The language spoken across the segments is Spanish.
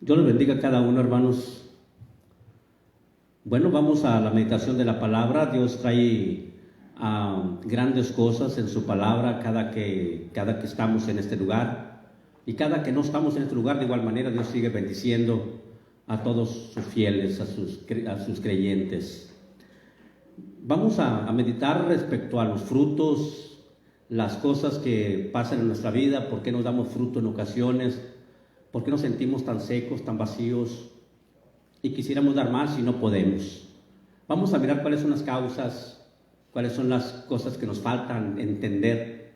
Dios les bendiga a cada uno, hermanos. Bueno, vamos a la meditación de la palabra. Dios trae grandes cosas en su palabra cada que estamos en este lugar. Y cada que no estamos en este lugar, de igual manera, Dios sigue bendiciendo a todos sus fieles, a sus creyentes. Vamos a meditar respecto a los frutos, las cosas que pasan en nuestra vida, por qué nos damos fruto en ocasiones, por qué nos sentimos tan secos, tan vacíos y quisiéramos dar más y no podemos. Vamos a mirar cuáles son las causas, cuáles son las cosas que nos faltan entender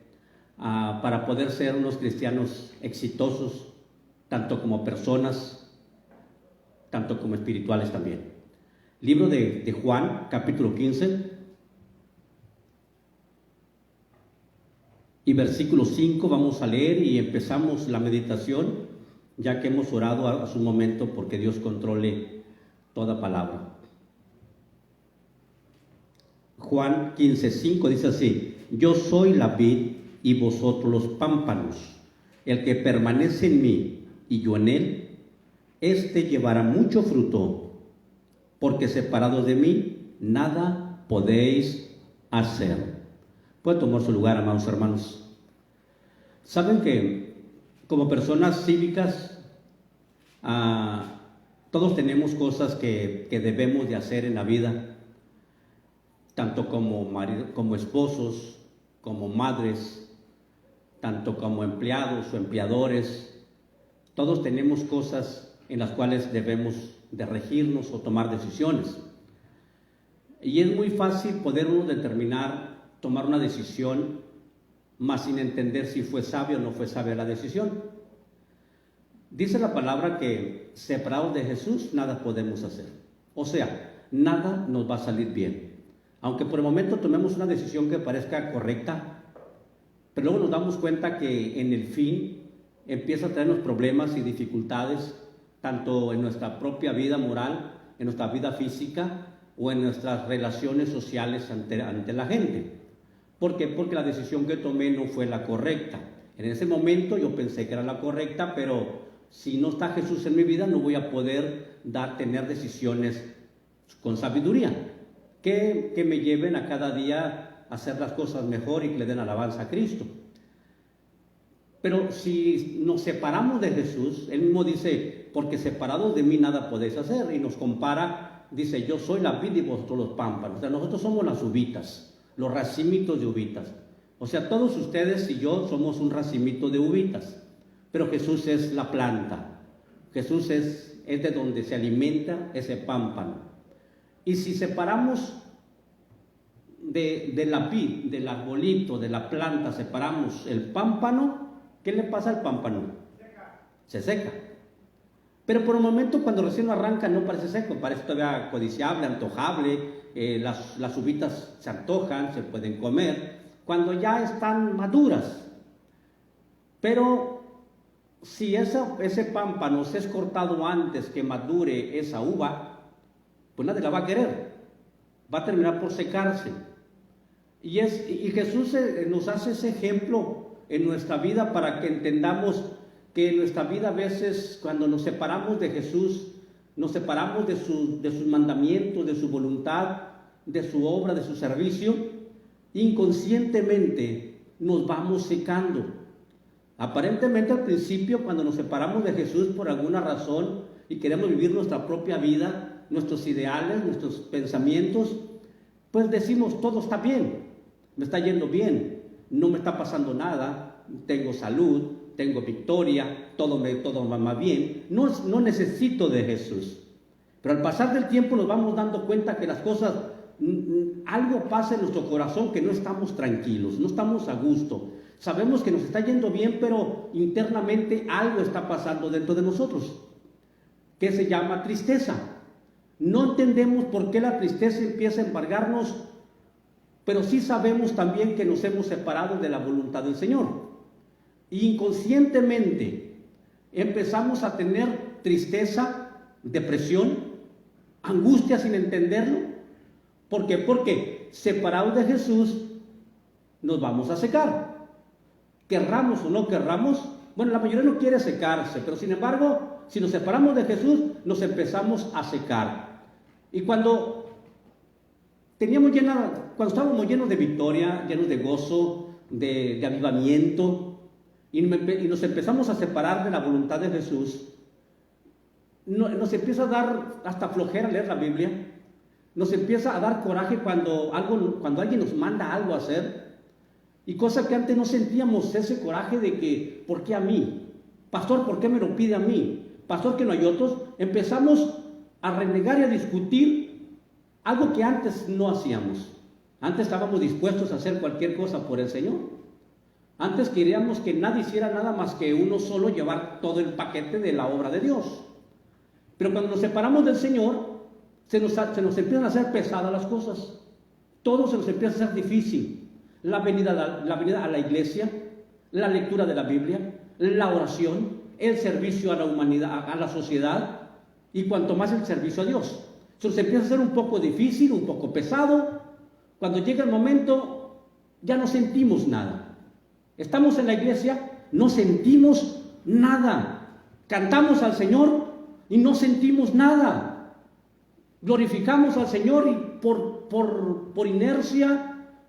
para poder ser unos cristianos exitosos, tanto como personas, tanto como espirituales también. Libro de Juan, capítulo 15 y versículo 5 vamos a leer y empezamos la meditación, ya que hemos orado hace un momento porque Dios controle toda palabra. Juan 15:5 dice así: yo soy la vid y vosotros los pámpanos. El que permanece en mí y yo en él, éste llevará mucho fruto, porque separados de mí nada podéis hacer. Puede tomar su lugar, amados hermanos. Saben que como personas cívicas, todos tenemos cosas que debemos de hacer en la vida, tanto como esposos, como madres, tanto como empleados o empleadores. Todos tenemos cosas en las cuales debemos de regirnos o tomar decisiones. Y es muy fácil poder uno tomar una decisión, mas sin entender si fue sabia o no fue sabia la decisión. Dice la palabra que separados de Jesús nada podemos hacer. O sea, nada nos va a salir bien. Aunque por el momento tomemos una decisión que parezca correcta, pero luego nos damos cuenta que en el fin empieza a traernos problemas y dificultades, tanto en nuestra propia vida moral, en nuestra vida física o en nuestras relaciones sociales ante la gente. ¿Por qué? Porque la decisión que tomé no fue la correcta. En ese momento yo pensé que era la correcta, pero si no está Jesús en mi vida, no voy a poder tener decisiones con sabiduría, que me lleven a cada día a hacer las cosas mejor y que le den alabanza a Cristo. Pero si nos separamos de Jesús, Él mismo dice, porque separados de mí nada podéis hacer, y nos compara, dice, yo soy la vid y vosotros los pámpanos. O sea, nosotros somos las uvitas, los racimitos de uvitas. O sea, todos ustedes y yo somos un racimito de uvitas. Pero Jesús es la planta, Jesús es de donde se alimenta ese pámpano. Y si separamos de la vid, del arbolito, de la planta, separamos el pámpano, ¿qué le pasa al pámpano? Se seca. Pero por un momento, cuando recién arranca, no parece seco, parece todavía codiciable, antojable, las uvitas se antojan, se pueden comer, cuando ya están maduras. Pero si ese pámpano se es cortado antes que madure esa uva, pues nadie la va a querer, va a terminar por secarse. Y Jesús nos hace ese ejemplo en nuestra vida para que entendamos que en nuestra vida a veces cuando nos separamos de Jesús, nos separamos de sus mandamientos, de su voluntad, de su obra, de su servicio, inconscientemente nos vamos secando. Aparentemente al principio, cuando nos separamos de Jesús por alguna razón y queremos vivir nuestra propia vida, nuestros ideales, nuestros pensamientos, pues decimos, todo está bien, me está yendo bien, no me está pasando nada, tengo salud, tengo victoria, todo va más bien, no necesito de Jesús. Pero al pasar del tiempo nos vamos dando cuenta que las cosas, algo pasa en nuestro corazón, que no estamos tranquilos, no estamos a gusto. Sabemos que nos está yendo bien, pero internamente algo está pasando dentro de nosotros, que se llama tristeza. No entendemos por qué la tristeza empieza a embargarnos, pero sí sabemos también que nos hemos separado de la voluntad del Señor. Y inconscientemente empezamos a tener tristeza, depresión, angustia sin entenderlo. ¿Por qué? Porque separados de Jesús nos vamos a secar. Querramos o no querramos, bueno, la mayoría no quiere secarse, pero sin embargo, si nos separamos de Jesús, nos empezamos a secar. Y cuando estábamos llenos de victoria, llenos de gozo, de avivamiento, y nos empezamos a separar de la voluntad de Jesús, nos empieza a dar hasta flojera leer la Biblia, nos empieza a dar coraje cuando alguien nos manda algo a hacer, y cosa que antes no sentíamos ese coraje de que, ¿por qué a mí? Pastor, ¿por qué me lo pide a mí? Pastor, que no hay otros. Empezamos a renegar y a discutir algo que antes no hacíamos. Antes estábamos dispuestos a hacer cualquier cosa por el Señor. Antes queríamos que nadie hiciera nada más que uno solo llevar todo el paquete de la obra de Dios. Pero cuando nos separamos del Señor, se nos empiezan a hacer pesadas las cosas. Todo se nos empieza a hacer difícil. La venida a la iglesia, la lectura de la Biblia, la oración, el servicio a la humanidad, a la sociedad, y cuanto más el servicio a Dios. Se nos empieza a hacer un poco difícil, un poco pesado. Cuando llega el momento, ya no sentimos nada. Estamos en la iglesia, no sentimos nada. Cantamos al Señor y no sentimos nada. Glorificamos al Señor y por inercia,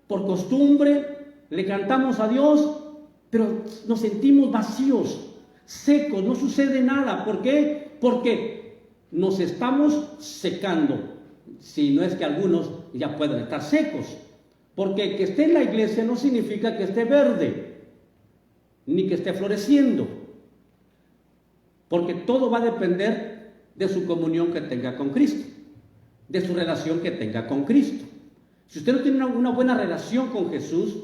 por costumbre, le cantamos a Dios, pero nos sentimos vacíos, secos, no sucede nada. ¿Por qué? Porque nos estamos secando. Si no es que algunos ya pueden estar secos. Porque que esté en la iglesia no significa que esté verde, ni que esté floreciendo. Porque todo va a depender de su comunión que tenga con Cristo, de su relación que tenga con Cristo. Si usted no tiene una buena relación con Jesús,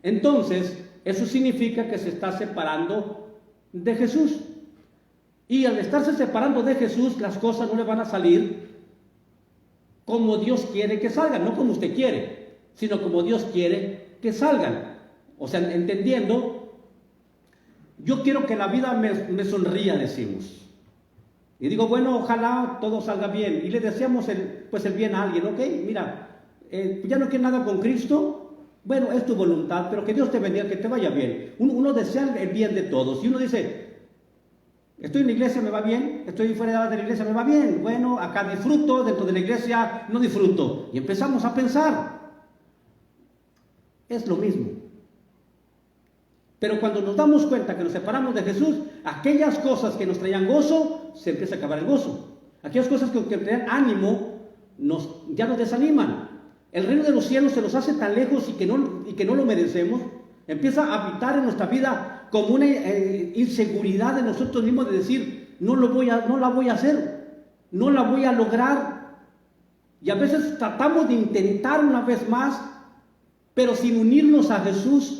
entonces eso significa que se está separando de Jesús. Y al estarse separando de Jesús, las cosas no le van a salir como Dios quiere que salgan, no como usted quiere, sino como Dios quiere que salgan. O sea, entendiendo, yo quiero que la vida me sonría, decimos. Y digo, bueno, ojalá todo salga bien. Y le deseamos el bien a alguien, ¿ok? Mira, ya no quieres nada con Cristo, bueno, es tu voluntad, pero que Dios te bendiga, que te vaya bien. Uno desea el bien de todos, y uno dice, estoy en la iglesia, me va bien, estoy fuera de la iglesia, me va bien, bueno, acá disfruto, dentro de la iglesia no disfruto. Y empezamos a pensar, es lo mismo. Pero cuando nos damos cuenta que nos separamos de Jesús, aquellas cosas que nos traían gozo, se empieza a acabar el gozo. Aquellas cosas que traían ánimo, ya nos desaniman. El reino de los cielos se nos hace tan lejos y que no lo merecemos. Empieza a habitar en nuestra vida como una inseguridad de nosotros mismos de decir, no la voy a hacer, no la voy a lograr. Y a veces tratamos de intentar una vez más, pero sin unirnos a Jesús.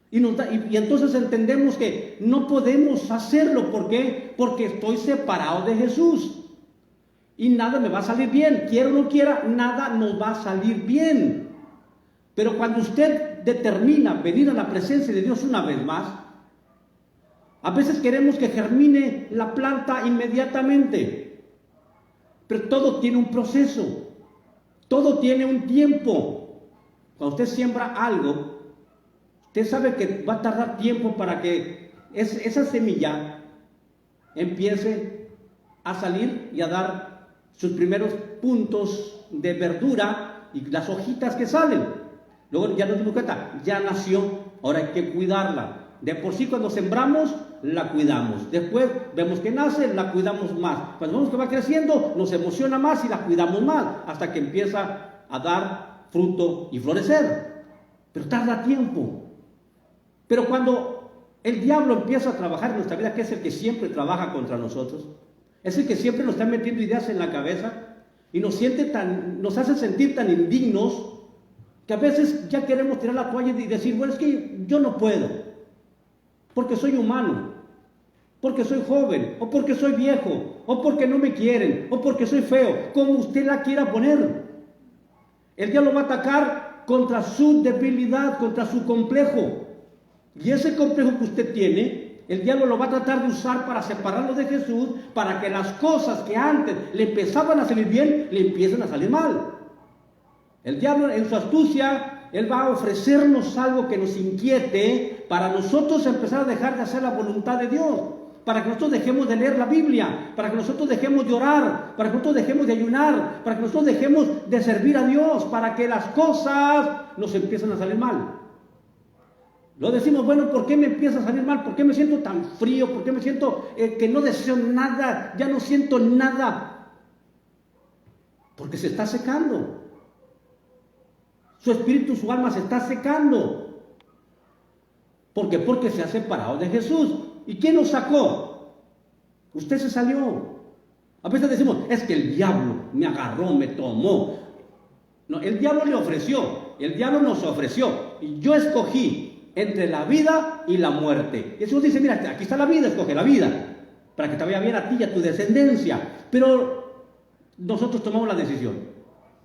Y entonces entendemos que no podemos hacerlo. ¿Por qué? Porque estoy separado de Jesús. Y nada me va a salir bien, quiera o no quiera, nada nos va a salir bien. Pero cuando usted determina venir a la presencia de Dios una vez más, a veces queremos que germine la planta inmediatamente. Pero todo tiene un proceso, todo tiene un tiempo. Cuando usted siembra algo, usted sabe que va a tardar tiempo para que esa semilla empiece a salir y a dar sus primeros puntos de verdura y las hojitas que salen. Luego ya nos dimos cuenta, ya nació, ahora hay que cuidarla. De por sí cuando sembramos, la cuidamos. Después vemos que nace, la cuidamos más. Cuando vemos que va creciendo, nos emociona más y la cuidamos más, hasta que empieza a dar fruto y florecer. Pero tarda tiempo. Pero cuando el diablo empieza a trabajar en nuestra vida, que es el que siempre trabaja contra nosotros, es el que siempre nos está metiendo ideas en la cabeza y nos hace sentir tan indignos que a veces ya queremos tirar la toalla y decir, bueno, es que yo no puedo, porque soy humano, porque soy joven, o porque soy viejo, o porque no me quieren, o porque soy feo, como usted la quiera poner. El diablo va a atacar contra su debilidad, contra su complejo. Y ese complejo que usted tiene, el diablo lo va a tratar de usar para separarlo de Jesús, para que las cosas que antes le empezaban a salir bien, le empiecen a salir mal. El diablo en su astucia, él va a ofrecernos algo que nos inquiete para nosotros empezar a dejar de hacer la voluntad de Dios, para que nosotros dejemos de leer la Biblia, para que nosotros dejemos de orar, para que nosotros dejemos de ayunar, para que nosotros dejemos de servir a Dios, para que las cosas nos empiecen a salir mal. Lo decimos, bueno, ¿por qué me empieza a salir mal? ¿Por qué me siento tan frío? ¿Por qué me siento que no deseo nada? Ya no siento nada. Porque se está secando. Su espíritu, su alma se está secando. ¿Por qué? Porque se ha separado de Jesús. ¿Y quién nos sacó? Usted se salió. A veces decimos, es que el diablo me agarró, me tomó. No, el diablo le ofreció, el diablo nos ofreció. Y yo escogí entre la vida y la muerte. Y Jesús dice, mira, aquí está la vida, escoge la vida, para que te vaya bien a ti y a tu descendencia. Pero nosotros tomamos la decisión.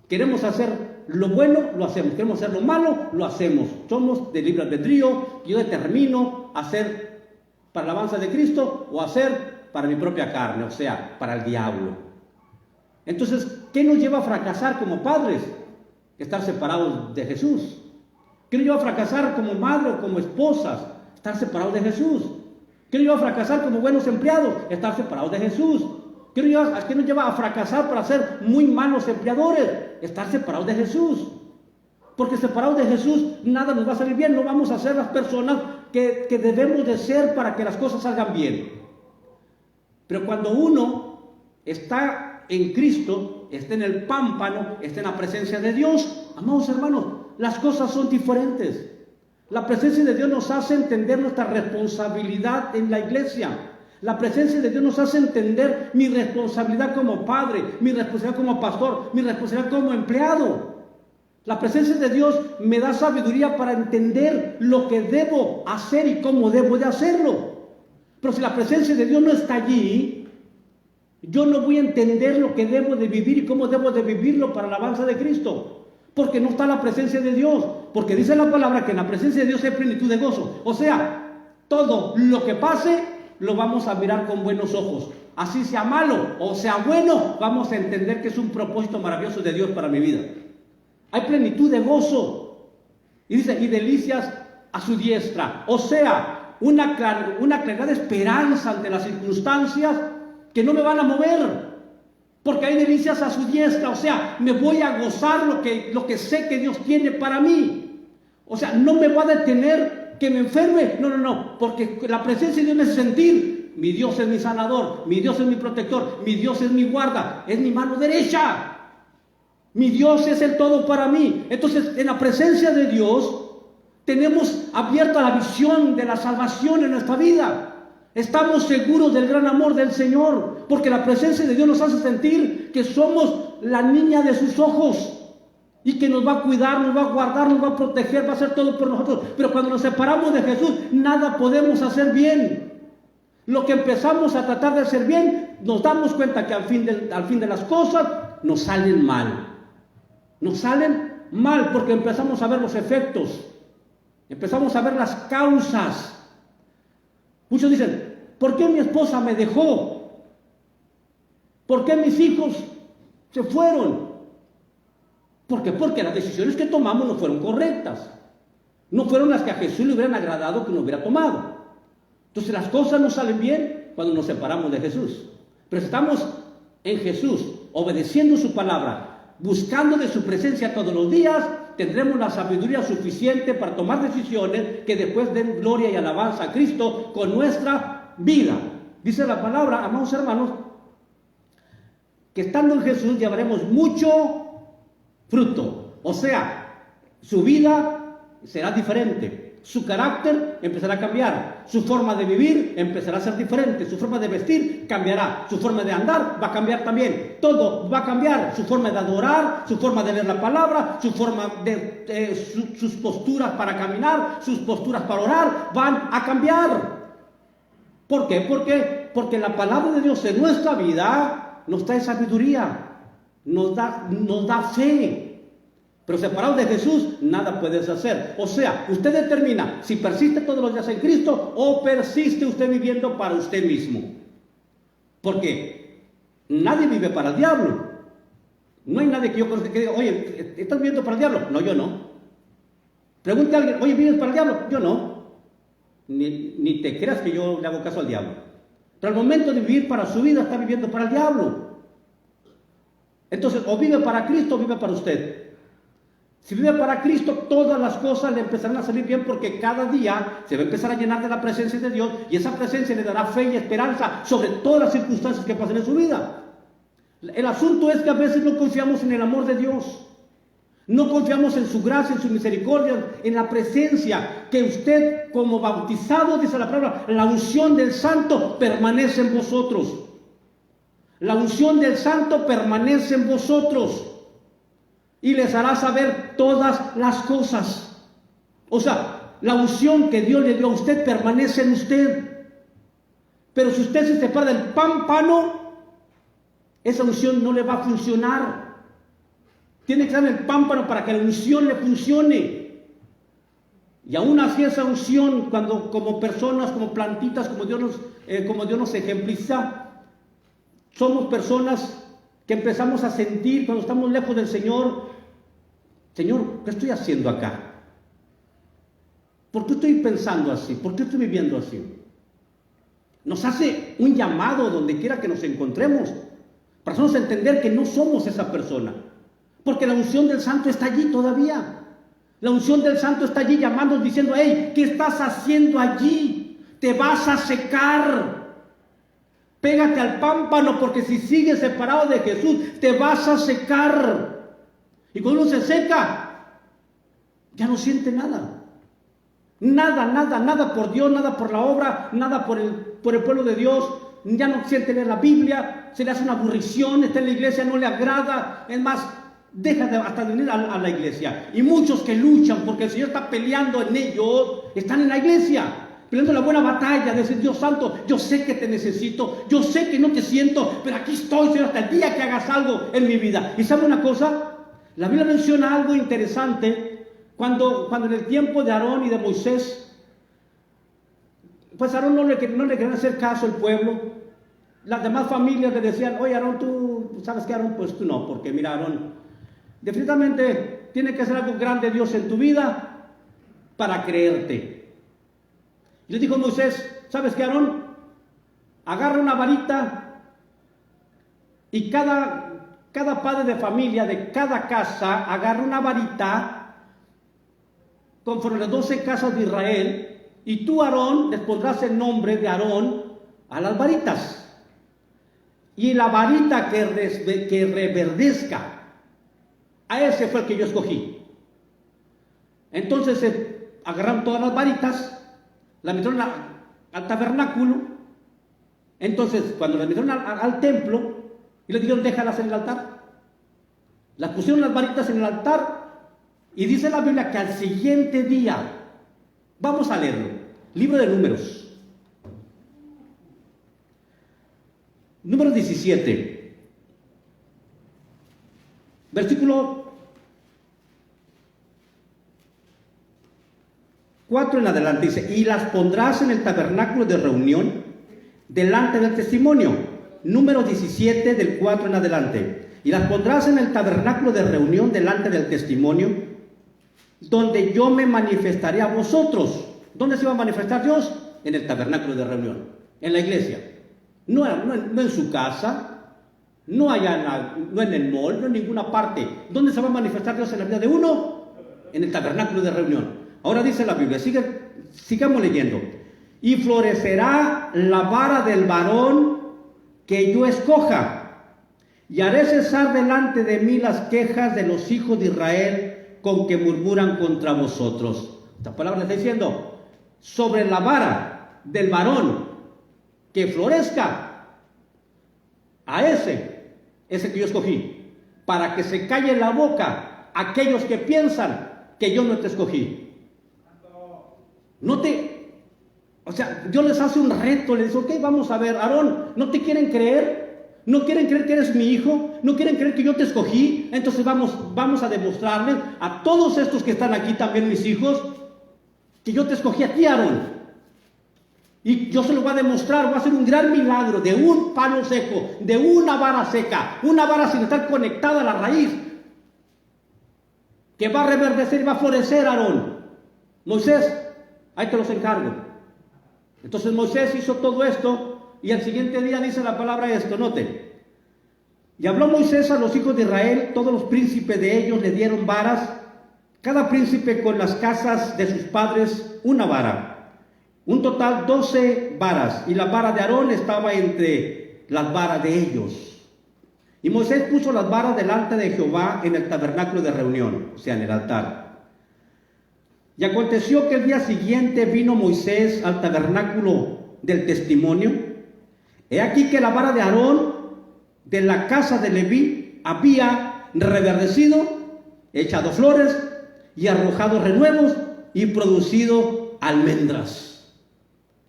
Queremos hacer lo bueno, lo hacemos. Queremos hacer lo malo, lo hacemos. Somos de libre albedrío. Yo determino hacer para la alabanza de Cristo o hacer para mi propia carne, o sea, para el diablo. Entonces, ¿qué nos lleva a fracasar como padres? Estar separados de Jesús. ¿Qué nos lleva a fracasar como madre o como esposas? Estar separados de Jesús. ¿Qué nos lleva a fracasar como buenos empleados? Estar separados de Jesús. ¿Qué nos lleva a fracasar para ser muy malos empleadores? Estar separados de Jesús. Porque separados de Jesús nada nos va a salir bien. No vamos a ser las personas que debemos de ser para que las cosas salgan bien. Pero cuando uno está en Cristo, está en el pámpano, está en la presencia de Dios, amados hermanos, las cosas son diferentes. La presencia de Dios nos hace entender nuestra responsabilidad en la iglesia. La presencia de Dios nos hace entender mi responsabilidad como padre, mi responsabilidad como pastor, mi responsabilidad como empleado. La presencia de Dios me da sabiduría para entender lo que debo hacer y cómo debo de hacerlo. Pero si la presencia de Dios no está allí, yo no voy a entender lo que debo de vivir y cómo debo de vivirlo para la alabanza de Cristo. Porque no está la presencia de Dios. Porque dice la palabra que en la presencia de Dios hay plenitud de gozo. O sea, todo lo que pase lo vamos a mirar con buenos ojos. Así sea malo o sea bueno, vamos a entender que es un propósito maravilloso de Dios para mi vida. Hay plenitud de gozo. Y dice, y delicias a su diestra. O sea, una claridad de esperanza ante las circunstancias que no me van a mover. Porque hay delicias a su diestra. O sea, me voy a gozar lo que sé que Dios tiene para mí. O sea, no me va a detener que me enferme. No. Porque la presencia de Dios me hace sentir, mi Dios es mi sanador, mi Dios es mi protector, mi Dios es mi guarda, es mi mano derecha. Mi Dios es el todo para mí. Entonces, en la presencia de Dios, tenemos abierta la visión de la salvación en nuestra vida. Estamos seguros del gran amor del Señor, porque la presencia de Dios nos hace sentir que somos la niña de sus ojos y que nos va a cuidar, nos va a guardar, nos va a proteger, va a hacer todo por nosotros. Pero cuando nos separamos de Jesús, nada podemos hacer bien. Lo que empezamos a tratar de hacer bien, nos damos cuenta que al fin de las cosas nos salen mal. Nos salen mal porque empezamos a ver los efectos, empezamos a ver las causas. Muchos dicen, ¿por qué mi esposa me dejó? ¿Por qué mis hijos se fueron? ¿Por qué? Porque las decisiones que tomamos no fueron correctas. No fueron las que a Jesús le hubieran agradado que no hubiera tomado. Entonces las cosas no salen bien cuando nos separamos de Jesús. Pero si estamos en Jesús, obedeciendo su palabra, buscando de su presencia todos los días, tendremos la sabiduría suficiente para tomar decisiones que después den gloria y alabanza a Cristo con nuestra vida. Dice la palabra, amados hermanos, que estando en Jesús llevaremos mucho fruto. O sea, su vida será diferente. Su carácter empezará a cambiar, su forma de vivir empezará a ser diferente, su forma de vestir cambiará, su forma de andar va a cambiar también, todo va a cambiar, su forma de adorar, su forma de leer la palabra, su forma de sus posturas para caminar, sus posturas para orar van a cambiar. ¿Por qué? Porque la palabra de Dios en nuestra vida nos trae sabiduría, nos da fe. Pero separado de Jesús, nada puedes hacer. O sea, usted determina si persiste todos los días en Cristo o persiste usted viviendo para usted mismo. Porque nadie vive para el diablo. No hay nadie que yo conozca que diga, oye, ¿estás viviendo para el diablo? No, yo no. Pregunte a alguien, oye, ¿vives para el diablo? Yo no. ni te creas que yo le hago caso al diablo. Pero al momento de vivir para su vida, está viviendo para el diablo. Entonces, o vive para Cristo o vive para usted. Si vive para Cristo, todas las cosas le empezarán a salir bien, porque cada día se va a empezar a llenar de la presencia de Dios, y esa presencia le dará fe y esperanza sobre todas las circunstancias que pasen en su vida. El asunto es que a veces no confiamos en el amor de Dios. No confiamos en su gracia, en su misericordia, en la presencia que usted, como bautizado, dice la palabra, la unción del Santo permanece en vosotros. La unción del Santo permanece en vosotros y les hará saber todas las cosas. O sea, la unción que Dios le dio a usted permanece en usted. Pero si usted se separa del pámpano, esa unción no le va a funcionar. Tiene que estar en el pámpano para que la unción le funcione. Y aún así esa unción, cuando como personas, como plantitas, como Dios nos ejempliza, somos personas que empezamos a sentir cuando estamos lejos del Señor: Señor, ¿qué estoy haciendo acá? ¿Por qué estoy pensando así? ¿Por qué estoy viviendo así? Nos hace un llamado donde quiera que nos encontremos, para hacernos entender que no somos esa persona. Porque la unción del Santo está allí todavía. La unción del Santo está allí llamándonos, diciendo: hey, ¿qué estás haciendo allí? Te vas a secar. Pégate al pámpano, porque si sigues separado de Jesús, te vas a secar. Y cuando uno se seca, ya no siente nada. Nada por Dios, nada por la obra, nada por el pueblo de Dios. Ya no siente leer la Biblia, se le hace una aburrición, está en la iglesia, no le agrada. Es más, deja hasta de venir a la iglesia. Y muchos que luchan porque el Señor está peleando en ellos, están en la iglesia, peleando la buena batalla, de decir: Dios Santo, yo sé que te necesito, yo sé que no te siento, pero aquí estoy, Señor, hasta el día que hagas algo en mi vida. ¿Y sabe una cosa? La Biblia menciona algo interesante cuando en el tiempo de Aarón y de Moisés, pues Aarón no le querían hacer caso al pueblo. Las demás familias le decían: oye, Aarón, tú sabes que Aarón, pues tú no, porque mira, Aarón, definitivamente tiene que hacer algo grande Dios en tu vida para creerte. Y le dijo Moisés: ¿sabes qué, Aarón? Agarra una varita y cada padre de familia de cada casa agarra una varita conforme las 12 casas de Israel, y tú, Aarón, les pondrás el nombre de Aarón a las varitas. Y la varita que reverdezca, a ese fue el que yo escogí. Entonces agarraron todas las varitas, las metieron al tabernáculo. Entonces, cuando las metieron al templo, y les dijeron: déjalas en el altar. Las pusieron las varitas en el altar, y dice la Biblia que al siguiente día, vamos a leerlo, libro de Números, número 17, versículo 4 en adelante, dice: y las pondrás en el tabernáculo de reunión delante del testimonio. Número 17, del 4 en adelante: y las pondrás en el tabernáculo de reunión delante del testimonio, donde yo me manifestaré a vosotros. ¿Dónde se va a manifestar Dios? En el tabernáculo de reunión, en la iglesia. No en su casa, no allá no en el mall, no en ninguna parte. ¿Dónde se va a manifestar Dios en la vida de uno? En el tabernáculo de reunión. Ahora dice la Biblia, sigamos leyendo: y florecerá la vara del varón que yo escoja, y haré cesar delante de mí las quejas de los hijos de Israel con que murmuran contra vosotros. Esta palabra le está diciendo: sobre la vara del varón que florezca, a ese que yo escogí, para que se calle la boca aquellos que piensan que yo no te escogí. Dios les hace un reto, les dice: ok, vamos a ver, Aarón, ¿no te quieren creer? ¿No quieren creer que eres mi hijo? ¿No quieren creer que yo te escogí? Entonces vamos a demostrarles a todos estos que están aquí, también mis hijos, que yo te escogí a ti, Aarón. Y yo se lo voy a demostrar, voy a hacer un gran milagro de un palo seco, de una vara seca, una vara sin estar conectada a la raíz, que va a reverdecer y va a florecer, Aarón. Moisés, ahí te los encargo. Entonces Moisés hizo todo esto y al siguiente día dice la palabra esto, noten. Y habló Moisés a los hijos de Israel, todos los príncipes de ellos le dieron varas, cada príncipe con las casas de sus padres una vara, un total 12 varas, y la vara de Aarón estaba entre las varas de ellos. Y Moisés puso las varas delante de Jehová en el tabernáculo de reunión, o sea, en el altar. Y aconteció que el día siguiente vino Moisés al tabernáculo del testimonio. He aquí que la vara de Aarón de la casa de Leví había reverdecido, echado flores y arrojado renuevos y producido almendras.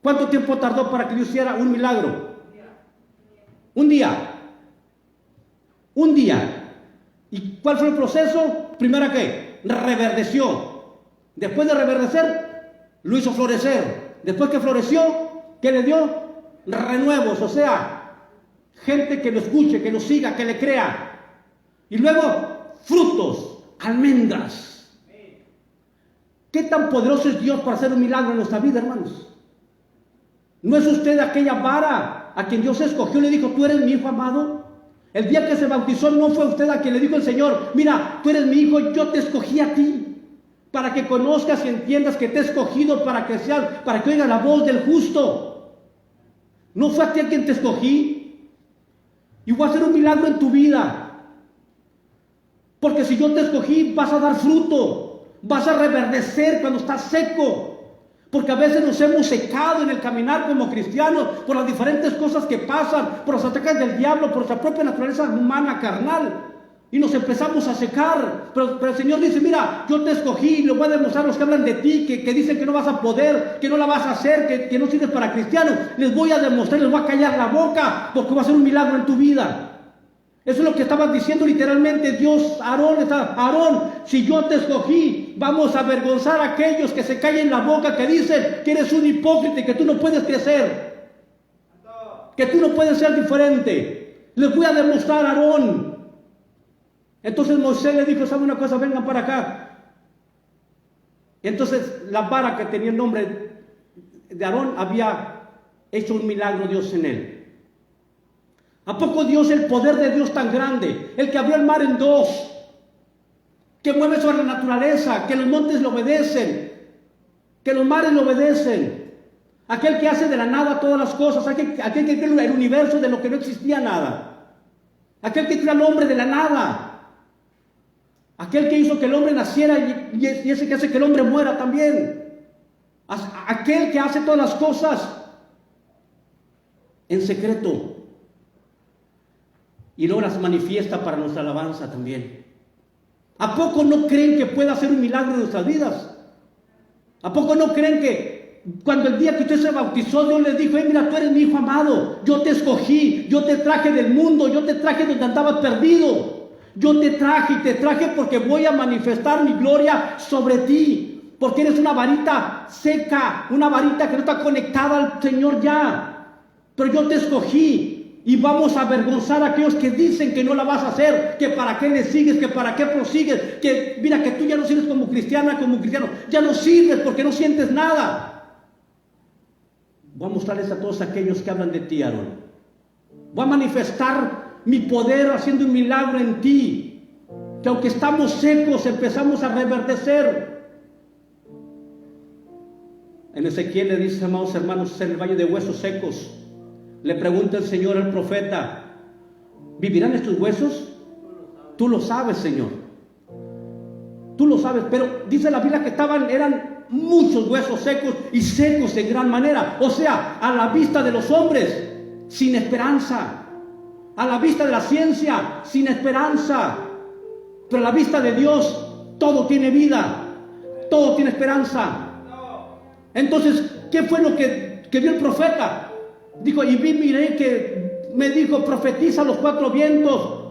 ¿Cuánto tiempo tardó para que Dios hiciera un milagro? Un día. Un día. ¿Y cuál fue el proceso? Primero, ¿qué? Reverdeció. Después de reverdecer, lo hizo florecer. Después que floreció, ¿qué le dio? Renuevos, o sea, gente que lo escuche, que lo siga, que le crea. Y luego, frutos, almendras. ¿Qué tan poderoso es Dios para hacer un milagro en nuestra vida, hermanos? ¿No es usted aquella vara a quien Dios escogió y le dijo, tú eres mi hijo amado? El día que se bautizó, ¿no fue usted a quien le dijo el Señor, mira, tú eres mi hijo, yo te escogí a ti? Para que conozcas y entiendas que te he escogido para que oiga la voz del justo. ¿No fue a ti a quien te escogí? Y voy a hacer un milagro en tu vida. Porque si yo te escogí, vas a dar fruto. Vas a reverdecer cuando estás seco. Porque a veces nos hemos secado en el caminar como cristianos por las diferentes cosas que pasan, por los ataques del diablo, por nuestra propia naturaleza humana, carnal. Y nos empezamos a secar, pero el Señor dice, mira, yo te escogí, y le voy a demostrar a los que hablan de ti, que dicen que no vas a poder, que no la vas a hacer, que no sirves para cristianos, les voy a demostrar, les voy a callar la boca, porque va a ser un milagro en tu vida. Eso es lo que estaba diciendo literalmente Dios, Aarón, si yo te escogí, vamos a avergonzar a aquellos que se callen la boca, que dicen que eres un hipócrita y que tú no puedes crecer, que tú no puedes ser diferente. Les voy a demostrar a Aarón. Entonces Moisés le dijo, ¿sabe una cosa? Vengan para acá. Entonces la vara que tenía el nombre de Aarón había hecho un milagro Dios en él. ¿A poco Dios, el poder de Dios tan grande, el que abrió el mar en dos, que mueve sobre la naturaleza, que los montes le obedecen, que los mares le obedecen, aquel que hace de la nada todas las cosas, aquel que crea el universo de lo que no existía nada, aquel que crea al hombre de la nada, aquel que hizo que el hombre naciera y ese que hace que el hombre muera también. Aquel que hace todas las cosas en secreto y luego las manifiesta para nuestra alabanza también. ¿A poco no creen que pueda hacer un milagro en nuestras vidas? ¿A poco no creen que cuando el día que usted se bautizó, Dios les dijo, mira, tú eres mi hijo amado, yo te escogí, yo te traje del mundo, yo te traje donde andabas perdido? Yo te traje y te traje porque voy a manifestar mi gloria sobre ti. Porque eres una varita seca, una varita que no está conectada al Señor ya. Pero yo te escogí y vamos a avergonzar a aquellos que dicen que no la vas a hacer, que para qué le sigues, que para qué prosigues, que mira que tú ya no sirves como cristiana, como cristiano, ya no sirves porque no sientes nada. Voy a mostrarles a todos aquellos que hablan de ti, Aarón. Voy a manifestar mi poder haciendo un milagro en ti, que aunque estamos secos empezamos a reverdecer. En Ezequiel le dice, amados hermanos, en el valle de huesos secos, le pregunta el Señor al profeta, ¿vivirán estos huesos? Tú lo sabes, Señor, tú lo sabes, pero dice la Biblia que eran muchos huesos secos y secos en gran manera, o sea, a la vista de los hombres, sin esperanza. A la vista de la ciencia, sin esperanza. Pero a la vista de Dios, todo tiene vida, todo tiene esperanza. Entonces, ¿qué fue lo que vio el profeta? Dijo, y miré que me dijo, profetiza los cuatro vientos.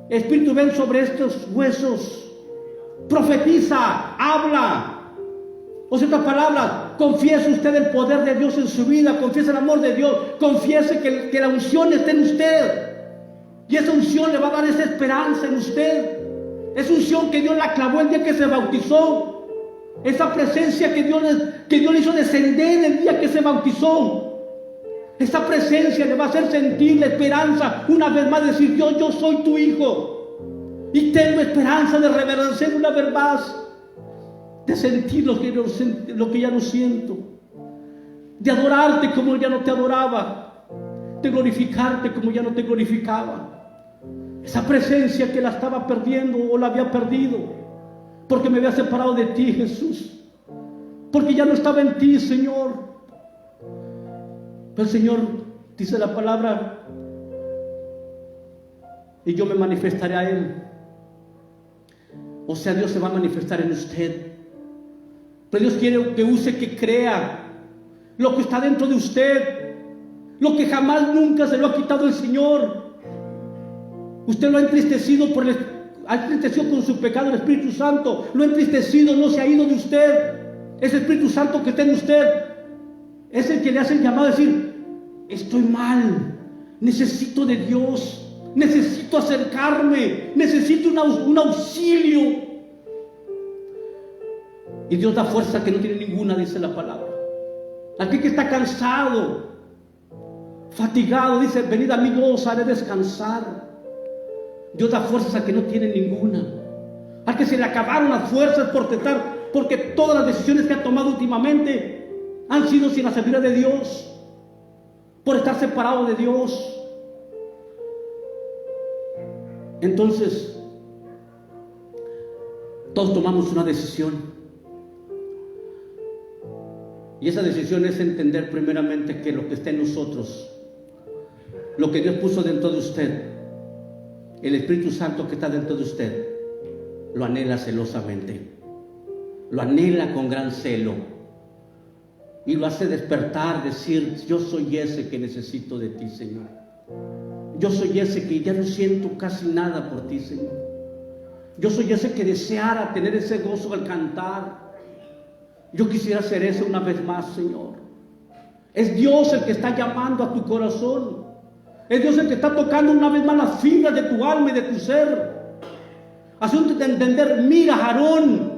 Espíritu, ven sobre estos huesos. Profetiza, habla. O sea, otras palabras, confiese usted el poder de Dios en su vida, confiese el amor de Dios, confiese que la unción está en usted. Y esa unción le va a dar esa esperanza en usted. Esa unción que Dios la clavó el día que se bautizó. Esa presencia que Dios le hizo descender el día que se bautizó. Esa presencia le va a hacer sentir la esperanza una vez más, decir: yo soy tu hijo y tengo esperanza de reverdecer una vez más, de sentir lo que ya no siento, de adorarte como ya no te adoraba, de glorificarte como ya no te glorificaba. Esa presencia que la estaba perdiendo o la había perdido porque me había separado de ti, Jesús, porque ya no estaba en ti, Señor. Pero el Señor dice la palabra: y yo me manifestaré a Él. O sea, Dios se va a manifestar en usted. Pero Dios quiere que use, que crea lo que está dentro de usted, lo que jamás nunca se lo ha quitado el Señor. Usted lo ha entristecido ha entristecido con su pecado el Espíritu Santo, lo ha entristecido, no se ha ido de usted. Ese Espíritu Santo que está en usted es el que le hace el llamado a decir: estoy mal, necesito de Dios, necesito acercarme, necesito un auxilio. Y Dios da fuerza que no tiene ninguna, dice la palabra. Aquel que está cansado, fatigado, dice: venid a mí, yo os haré descansar. Dios da fuerza que no tiene ninguna. Al que se le acabaron las fuerzas porque todas las decisiones que ha tomado últimamente han sido sin la sabiduría de Dios, por estar separado de Dios. Entonces, todos tomamos una decisión, y esa decisión es entender primeramente que lo que está en nosotros, lo que Dios puso dentro de usted, el Espíritu Santo que está dentro de usted, lo anhela celosamente, lo anhela con gran celo, y lo hace despertar, decir: yo soy ese que necesito de ti, Señor. Yo soy ese que ya no siento casi nada por ti, Señor. Yo soy ese que deseara tener ese gozo al cantar. Yo quisiera hacer eso una vez más, Señor. Es Dios el que está llamando a tu corazón. Es Dios el que está tocando una vez más las fibras de tu alma y de tu ser, haciéndote entender: mira, Aarón,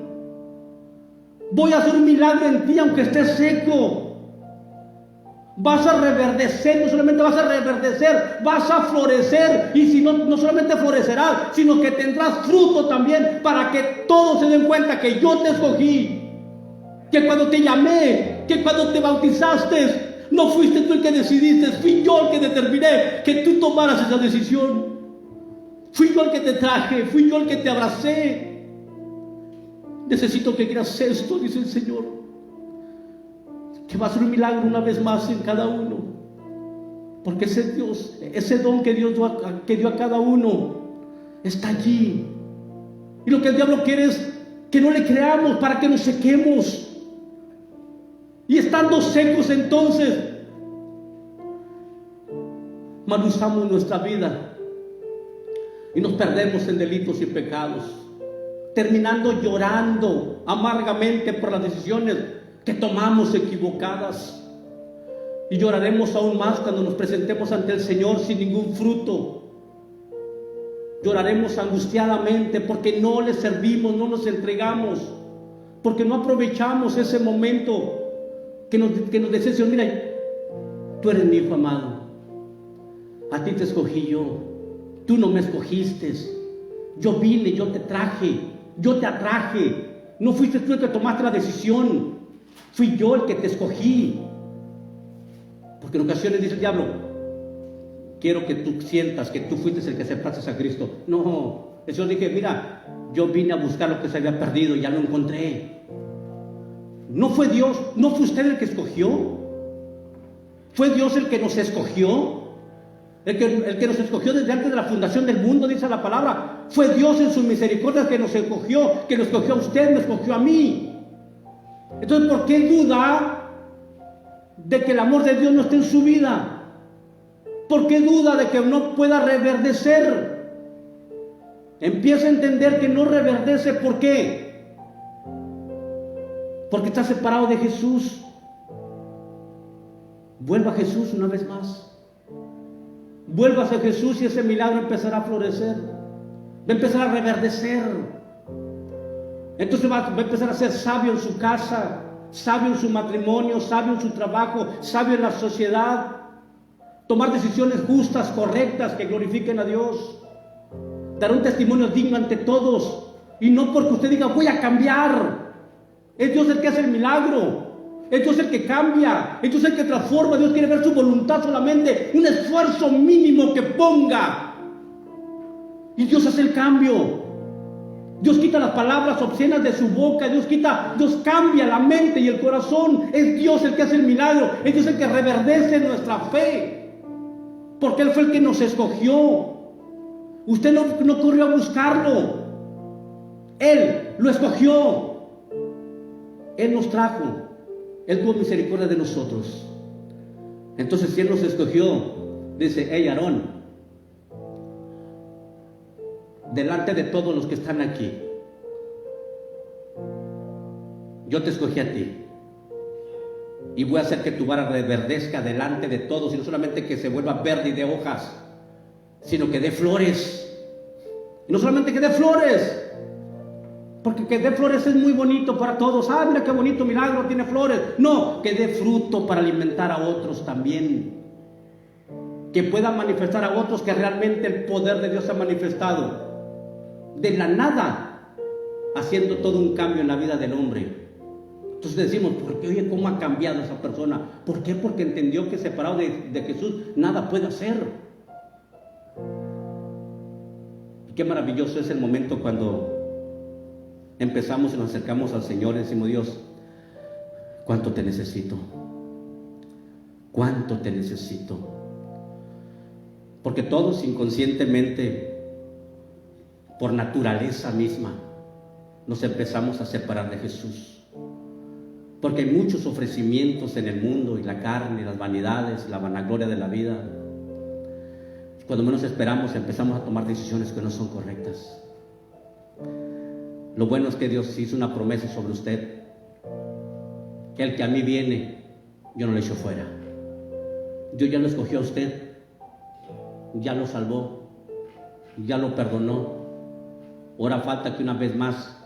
voy a hacer un milagro en ti aunque estés seco. Vas a reverdecer, no solamente vas a reverdecer, vas a florecer. Y si no solamente florecerás, sino que tendrás fruto también, para que todos se den cuenta que yo te escogí, que cuando te llamé, que cuando te bautizaste, no fuiste tú el que decidiste, fui yo el que determiné que tú tomaras esa decisión. Fui yo el que te traje, fui yo el que te abracé. Necesito que creas esto, dice el Señor, que va a ser un milagro una vez más en cada uno, porque ese don que Dios dio a cada uno está allí. Y lo que el diablo quiere es que no le creamos, para que nos sequemos. Y estando secos, entonces mal usamos nuestra vida y nos perdemos en delitos y pecados, terminando llorando amargamente por las decisiones que tomamos equivocadas. Y lloraremos aún más cuando nos presentemos ante el Señor sin ningún fruto. Lloraremos angustiadamente porque no le servimos, no nos entregamos, porque no aprovechamos ese momento que nos decía: Señor, mira, tú eres mi hijo amado, a ti te escogí yo, tú no me escogiste, yo vine, yo te traje, yo te atraje, no fuiste tú el que tomaste la decisión, fui yo el que te escogí. Porque en ocasiones dice el diablo: quiero que tú sientas que tú fuiste el que aceptaste a Cristo. No, el Señor dije: mira, yo vine a buscar lo que se había perdido y ya lo encontré. No fue Dios, no fue usted el que escogió, fue Dios el que nos escogió, el que nos escogió desde antes de la fundación del mundo, dice la palabra. Fue Dios en su misericordia que nos escogió a usted, me escogió a mí. Entonces, ¿por qué duda de que el amor de Dios no esté en su vida? ¿Por qué duda de que no pueda reverdecer? Empieza a entender que no reverdece. ¿Por qué? Porque está separado de Jesús. Vuelva a Jesús una vez más. Vuelvas a Jesús y ese milagro empezará a florecer. Va a empezar a reverdecer. Entonces va a empezar a ser sabio en su casa, sabio en su matrimonio, sabio en su trabajo, sabio en la sociedad. Tomar decisiones justas, correctas, que glorifiquen a Dios. Dar un testimonio digno ante todos. Y no porque usted diga, voy a cambiar. Es Dios el que hace el milagro. Es Dios el que cambia. Es Dios el que transforma. Dios quiere ver su voluntad solamente. Un esfuerzo mínimo que ponga. Y Dios hace el cambio. Dios quita las palabras obscenas de su boca. Dios cambia la mente y el corazón. Es Dios el que hace el milagro. Es Dios el que reverdece nuestra fe. Porque Él fue el que nos escogió. Usted no corrió a buscarlo. Él lo escogió. Él nos trajo. Él tuvo misericordia de nosotros. Entonces, si Él nos escogió, dice: hey, Aarón, delante de todos los que están aquí, yo te escogí a ti. Y voy a hacer que tu vara reverdezca delante de todos. Y no solamente que se vuelva verde y de hojas, sino que dé flores. Y no solamente que dé flores, porque que dé flores es muy bonito para todos. Ah, mira qué bonito milagro, tiene flores. No, que dé fruto para alimentar a otros también. Que pueda manifestar a otros que realmente el poder de Dios se ha manifestado. De la nada, haciendo todo un cambio en la vida del hombre. Entonces decimos, ¿por qué? Oye, ¿cómo ha cambiado esa persona? ¿Por qué? Porque entendió que separado de Jesús nada puede hacer. Y qué maravilloso es el momento cuando empezamos y nos acercamos al Señor y decimos: Dios, ¿cuánto te necesito? ¿Cuánto te necesito? Porque todos inconscientemente, por naturaleza misma, nos empezamos a separar de Jesús. Porque hay muchos ofrecimientos en el mundo, y la carne, las vanidades, la vanagloria de la vida. Cuando menos esperamos, empezamos a tomar decisiones que no son correctas. Lo bueno es que Dios hizo una promesa sobre usted: que el que a mí viene, yo no le echo fuera. Dios ya lo escogió a usted, ya lo salvó, ya lo perdonó. Ahora falta que una vez más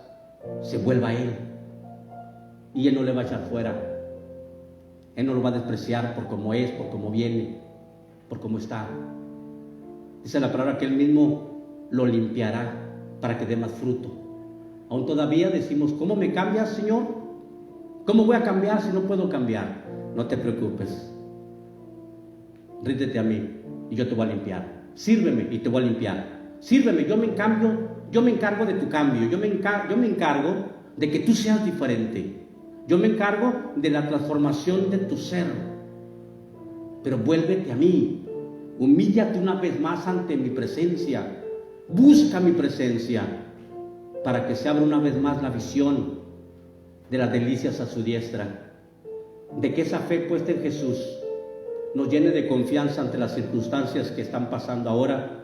se vuelva a Él. Y Él no le va a echar fuera. Él no lo va a despreciar por cómo es, por cómo viene, por cómo está. Dice la palabra que Él mismo lo limpiará para que dé más fruto. Aún todavía decimos: ¿cómo me cambias, Señor? ¿Cómo voy a cambiar si no puedo cambiar? No te preocupes. Ríndete a mí y yo te voy a limpiar. Sírveme y te voy a limpiar. Sírveme, yo me encargo de tu cambio. Yo me encargo de que tú seas diferente. Yo me encargo de la transformación de tu ser. Pero vuélvete a mí. Humíllate una vez más ante mi presencia. Busca mi presencia para que se abra una vez más la visión de las delicias a su diestra. De que esa fe puesta en Jesús nos llene de confianza ante las circunstancias que están pasando ahora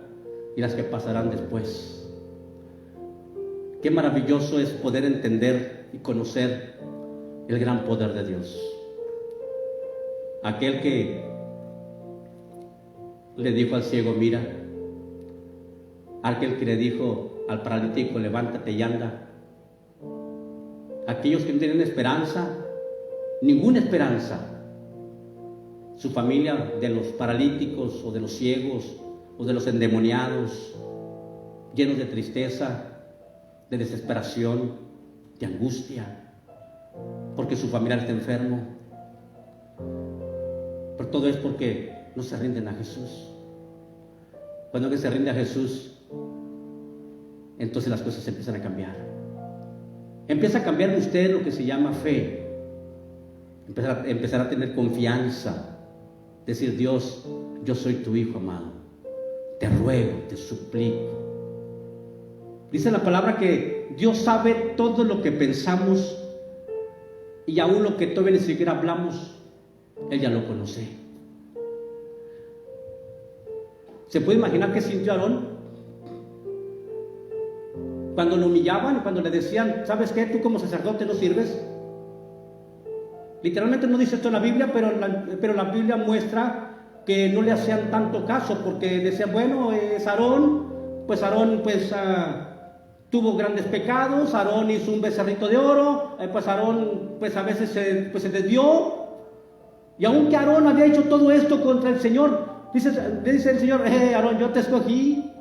y las que pasarán después. Qué maravilloso es poder entender y conocer el gran poder de Dios. Aquel que le dijo al ciego: mira. Aquel que le dijo al paralítico: levántate y anda. Aquellos que no tienen esperanza, ninguna esperanza. Su familia de los paralíticos o de los ciegos o de los endemoniados, llenos de tristeza, de desesperación, de angustia, porque su familiar está enfermo. Pero todo es porque no se rinden a Jesús. Cuando alguien se rinde a Jesús, entonces las cosas empiezan a cambiar. Empieza a cambiar en usted lo que se llama fe. Empezar a tener confianza. Decir: Dios, yo soy tu hijo amado. Te ruego, te suplico. Dice la palabra que Dios sabe todo lo que pensamos, y aún lo que todavía ni siquiera hablamos, Él ya lo conoce. ¿Se puede imaginar qué sintió Aarón? Cuando lo humillaban, cuando le decían: ¿sabes qué? Tú como sacerdote no sirves. Literalmente no dice esto en la Biblia, pero la Biblia muestra que no le hacían tanto caso, porque decían: bueno, es Aarón, pues tuvo grandes pecados. Aarón hizo un becerrito de oro, pues Aarón pues a veces se desvió. Y aunque Aarón había hecho todo esto contra el Señor, dice el Señor: Aarón, yo te escogí.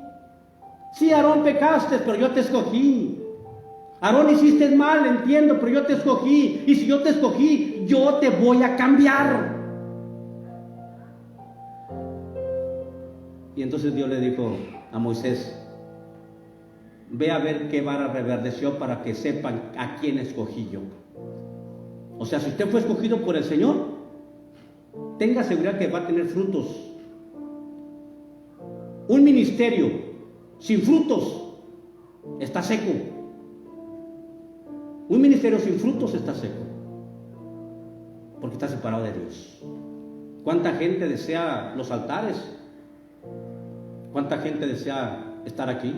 Sí, Aarón, pecaste, pero yo te escogí. Aarón, hiciste mal, entiendo, pero yo te escogí. Y si yo te escogí, yo te voy a cambiar. Y entonces Dios le dijo a Moisés: ve a ver qué vara reverdeció para que sepan a quién escogí yo. O sea, si usted fue escogido por el Señor, tenga seguridad que va a tener frutos. Un ministerio sin frutos está seco. Un ministerio sin frutos está seco, porque está separado de Dios. ¿Cuánta gente desea los altares? ¿Cuánta gente desea estar aquí?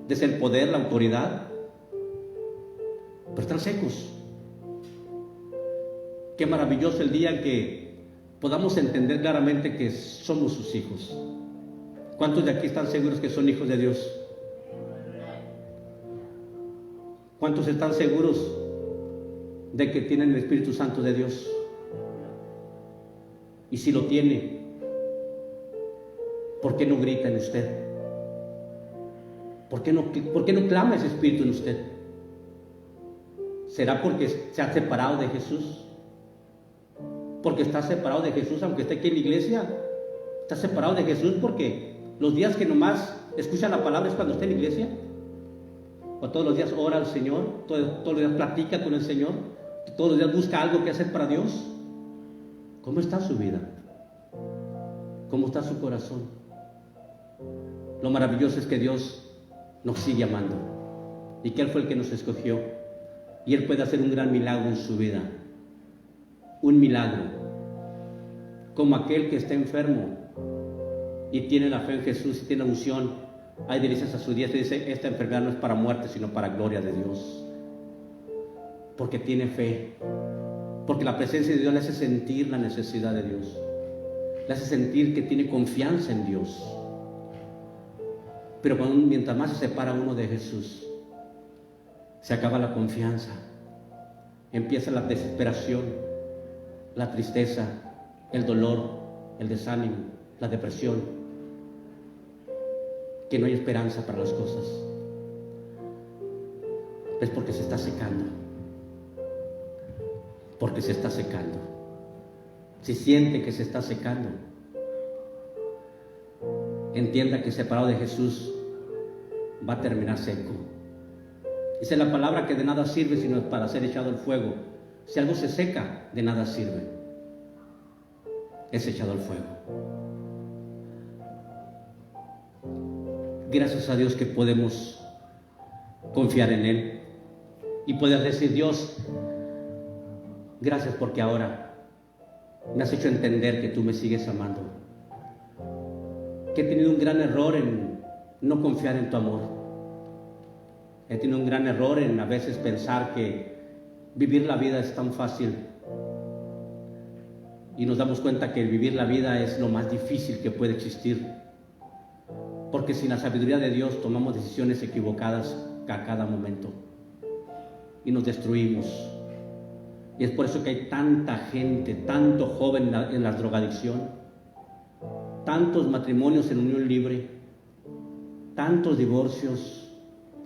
Desea el poder, la autoridad, pero están secos. Qué maravilloso el día en que podamos entender claramente que somos sus hijos. ¿Cuántos de aquí están seguros que son hijos de Dios? ¿Cuántos están seguros de que tienen el Espíritu Santo de Dios? Y si lo tiene, ¿por qué no grita en usted? ¿Por qué no clama ese Espíritu en usted? ¿Será porque se ha separado de Jesús? Porque está separado de Jesús, aunque esté aquí en la iglesia. Está separado de Jesús porque los días que nomás escucha la palabra es cuando está en la iglesia. O todos los días ora al Señor, todos los días platica con el Señor, todos los días busca algo que hacer para Dios. ¿Cómo está su vida? ¿Cómo está su corazón? Lo maravilloso es que Dios nos sigue amando y que Él fue el que nos escogió, y Él puede hacer un gran milagro en su vida. Un milagro, como aquel que está enfermo y tiene la fe en Jesús y tiene la unción. Hay delicias a su diestra y dice: esta enfermedad no es para muerte, sino para gloria de Dios, porque tiene fe, porque la presencia de Dios le hace sentir la necesidad de Dios, le hace sentir que tiene confianza en Dios. Pero mientras más se separa uno de Jesús, se acaba la confianza, empieza la desesperación, la tristeza, el dolor, el desánimo, la depresión, que no hay esperanza para las cosas. Es porque se está secando. Porque se está secando. Si siente que se está secando, entienda que separado de Jesús va a terminar seco. Dice la palabra que de nada sirve sino para ser echado al fuego. Si algo se seca, de nada sirve. Es echado al fuego. Gracias a Dios que podemos confiar en Él y poder decir: Dios, gracias porque ahora me has hecho entender que tú me sigues amando, que he tenido un gran error en no confiar en tu amor. He tenido un gran error en a veces pensar que vivir la vida es tan fácil, y nos damos cuenta que vivir la vida es lo más difícil que puede existir, porque sin la sabiduría de Dios tomamos decisiones equivocadas a cada momento y nos destruimos. Y es por eso que hay tanta gente, tanto joven en la drogadicción, tantos matrimonios en unión libre, tantos divorcios,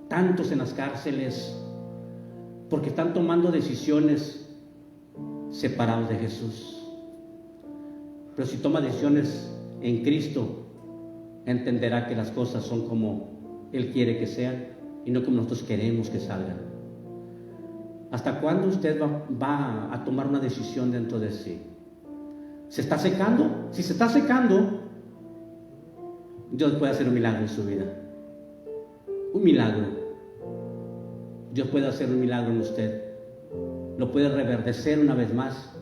tantos en las cárceles, porque están tomando decisiones separados de Jesús. Pero si toma decisiones en Cristo, entenderá que las cosas son como Él quiere que sean y no como nosotros queremos que salgan. ¿Hasta cuándo usted va a tomar una decisión dentro de sí? ¿Se está secando? Si se está secando, Dios puede hacer un milagro en su vida. Un milagro. Dios puede hacer un milagro en usted. Lo puede reverdecer una vez más.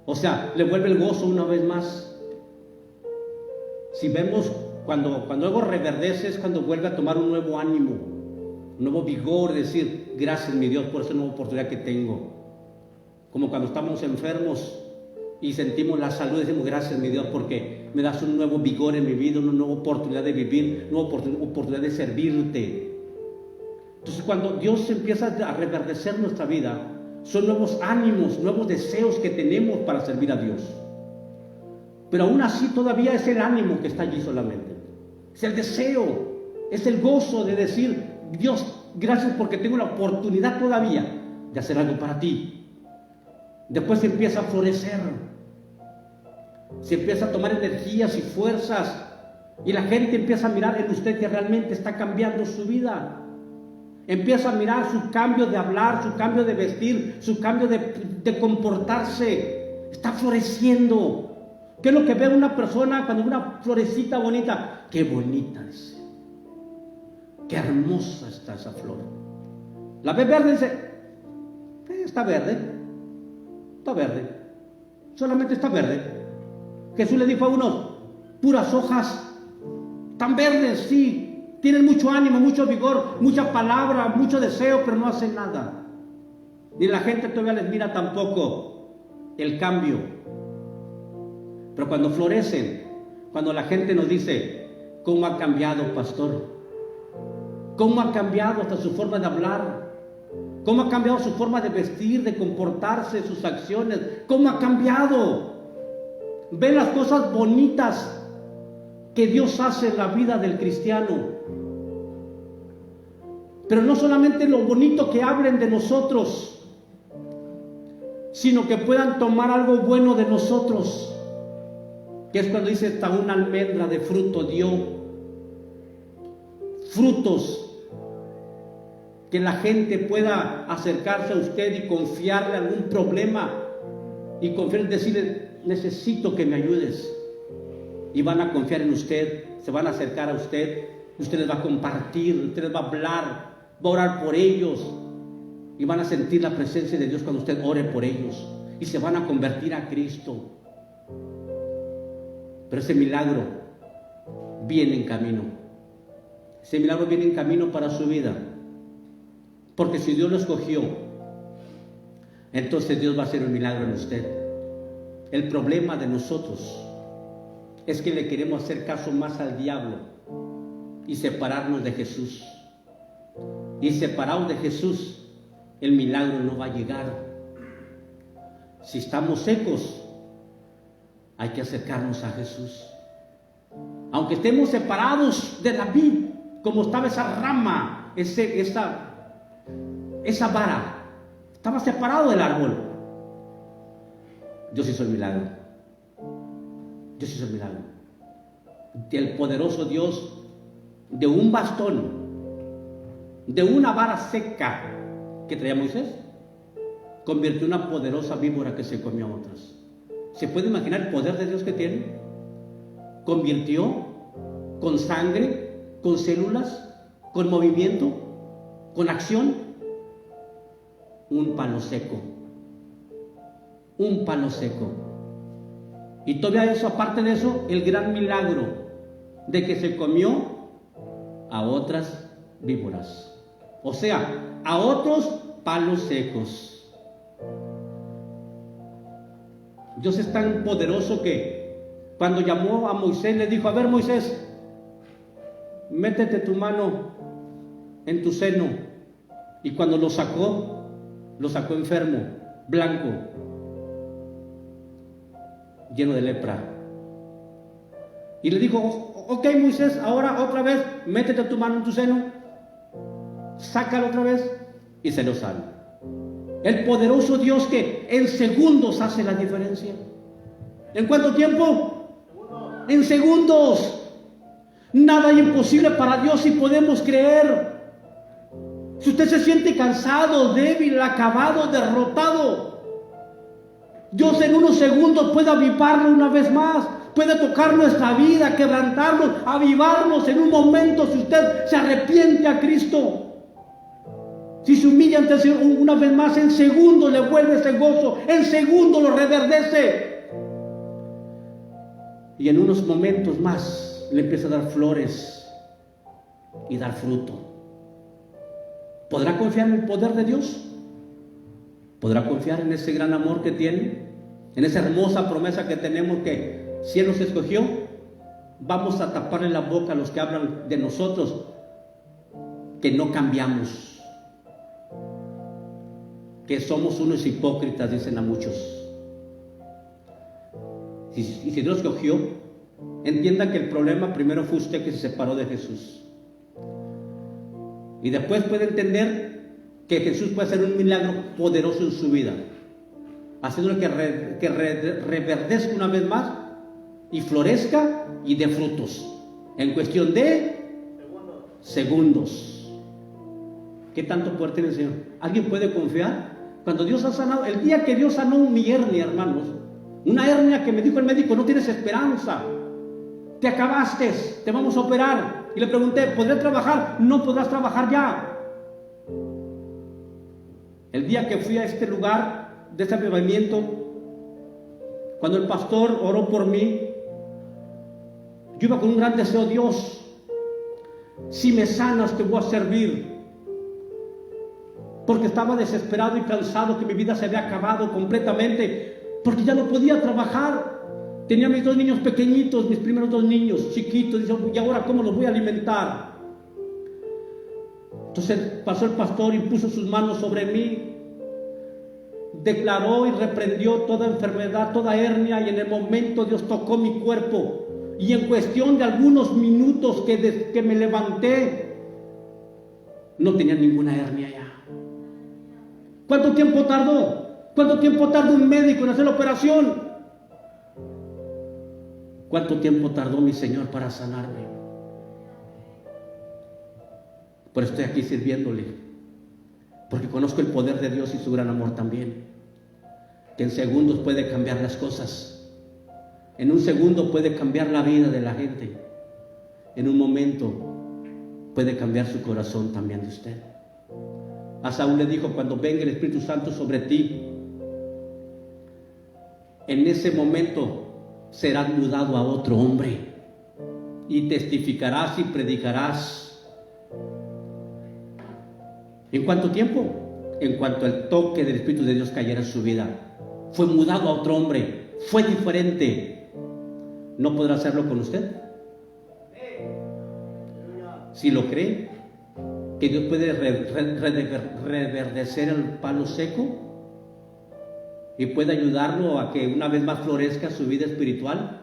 O sea, le vuelve el gozo una vez más. Si vemos, cuando algo reverdece es cuando vuelve a tomar un nuevo ánimo, un nuevo vigor, decir: gracias mi Dios por esta nueva oportunidad que tengo. Como cuando estamos enfermos y sentimos la salud, decimos: gracias mi Dios porque me das un nuevo vigor en mi vida, una nueva oportunidad de vivir, una nueva oportunidad de servirte. Entonces, cuando Dios empieza a reverdecer nuestra vida, son nuevos ánimos, nuevos deseos que tenemos para servir a Dios. Pero aún así todavía es el ánimo que está allí solamente. Es el deseo, es el gozo de decir: Dios, gracias porque tengo la oportunidad todavía de hacer algo para ti. Después se empieza a florecer, se empieza a tomar energías y fuerzas, y la gente empieza a mirar en usted que realmente está cambiando su vida. Empieza a mirar su cambio de hablar, su cambio de vestir, su cambio de comportarse. Está floreciendo. ¿Qué es lo que ve una persona cuando ve una florecita bonita? ¡Qué bonita es! ¡Qué hermosa está esa flor! La ve verde y dice: está verde, está verde, solamente está verde. Jesús le dijo a unos: puras hojas, tan verdes, sí, tienen mucho ánimo, mucho vigor, mucha palabra, mucho deseo, pero no hacen nada. Ni la gente todavía les mira tampoco el cambio. Pero cuando florecen, cuando la gente nos dice: ¿cómo ha cambiado, pastor? ¿Cómo ha cambiado hasta su forma de hablar? ¿Cómo ha cambiado su forma de vestir, de comportarse, sus acciones? ¿Cómo ha cambiado? Ven las cosas bonitas que Dios hace en la vida del cristiano. Pero no solamente lo bonito que hablen de nosotros, sino que puedan tomar algo bueno de nosotros. Que es cuando dice: hasta una almendra de fruto dio. Frutos que la gente pueda acercarse a usted y confiarle algún problema, y confiar, decirle: necesito que me ayudes. Y van a confiar en usted, se van a acercar a usted, usted les va a compartir, usted les va a hablar, va a orar por ellos, y van a sentir la presencia de Dios cuando usted ore por ellos, y se van a convertir a Cristo. Pero ese milagro viene en camino. Ese milagro viene en camino para su vida. Porque si Dios lo escogió, entonces Dios va a hacer un milagro en usted. El problema de nosotros es que le queremos hacer caso más al diablo y separarnos de Jesús. Y separados de Jesús, el milagro no va a llegar. Si estamos secos, hay que acercarnos a Jesús. Aunque estemos separados de la vid, como estaba esa rama, esa vara, estaba separado del árbol. Dios hizo el milagro. Dios hizo el milagro. El poderoso Dios, de un bastón, de una vara seca que traía Moisés, convirtió en una poderosa víbora que se comió a otras. ¿Se puede imaginar el poder de Dios que tiene? Convirtió con sangre, con células, con movimiento, con acción, un palo seco. Un palo seco. Y todavía eso, aparte de eso, el gran milagro de que se comió a otras víboras. O sea, a otros palos secos. Dios es tan poderoso que cuando llamó a Moisés le dijo: a ver, Moisés, métete tu mano en tu seno. Y cuando lo sacó enfermo, blanco, lleno de lepra. Y le dijo: ok, Moisés, ahora otra vez, métete tu mano en tu seno, sácalo otra vez, y se lo sale. El poderoso Dios que en segundos hace la diferencia. ¿En cuánto tiempo? En segundos. Nada es imposible para Dios si podemos creer. Si usted se siente cansado, débil, acabado, derrotado, Dios en unos segundos puede avivarlo una vez más. Puede tocar nuestra vida, quebrantarnos, avivarnos en un momento si usted se arrepiente a Cristo. Si se humilla ante el Señor una vez más, en segundos le vuelve ese gozo, en segundos lo reverdece. Y en unos momentos más le empieza a dar flores y dar fruto. ¿Podrá confiar en el poder de Dios? ¿Podrá confiar en ese gran amor que tiene? En esa hermosa promesa que tenemos, que si Él nos escogió, vamos a taparle la boca a los que hablan de nosotros, que no cambiamos. que somos unos hipócritas, dicen a muchos. Y si Dios escogió, entienda que el problema primero fue usted que se separó de Jesús. Y después puede entender que Jesús puede hacer un milagro poderoso en su vida, haciéndole que reverdezca una vez más y florezca y dé frutos en cuestión de segundos. ¿Qué tanto poder tiene el Señor? ¿Alguien puede confiar? Cuando Dios ha sanado, el día que Dios sanó mi hernia, hermanos, una hernia que me dijo el médico, no tienes esperanza, te acabaste, te vamos a operar. Y le pregunté, ¿podré trabajar? No podrás trabajar ya. El día que fui a este lugar de este avivamiento, cuando el pastor oró por mí, yo iba con un gran deseo: Dios, si me sanas te voy a servir. Porque estaba desesperado y cansado, que mi vida se había acabado completamente, porque ya no podía trabajar. Tenía mis 2 niños pequeñitos, mis primeros 2 niños chiquitos, y ahora ¿cómo los voy a alimentar? Entonces pasó el pastor y puso sus manos sobre mí, declaró y reprendió toda enfermedad, toda hernia, y en el momento Dios tocó mi cuerpo, y en cuestión de algunos minutos que me levanté, no tenía ninguna hernia ya. ¿Cuánto tiempo tardó? ¿Cuánto tiempo tardó un médico en hacer la operación? ¿Cuánto tiempo tardó mi Señor para sanarme? Por eso estoy aquí sirviéndole, porque conozco el poder de Dios y su gran amor también, que en segundos puede cambiar las cosas. En un segundo puede cambiar la vida de la gente. En un momento puede cambiar su corazón también de usted. A Saúl le dijo: cuando venga el Espíritu Santo sobre ti, en ese momento serás mudado a otro hombre y testificarás y predicarás. ¿En cuánto tiempo? En cuanto el toque del Espíritu de Dios cayera en su vida, fue mudado a otro hombre, fue diferente. ¿No podrá hacerlo con usted? Si lo cree, que Dios puede reverdecer el palo seco y puede ayudarlo a que una vez más florezca su vida espiritual,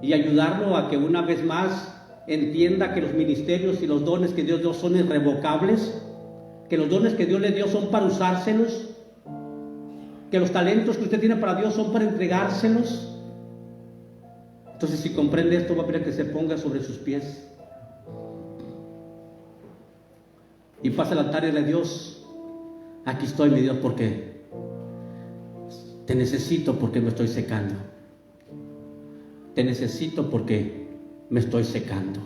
y ayudarlo a que una vez más entienda que los ministerios y los dones que Dios dio son irrevocables, que los dones que Dios le dio son para usárselos, que los talentos que usted tiene para Dios son para entregárselos. Entonces, si comprende esto, va a pedir que se ponga sobre sus pies y pase al altar y dile: Dios, aquí estoy, mi Dios, porque te necesito, porque me estoy secando. Te necesito porque me estoy secando.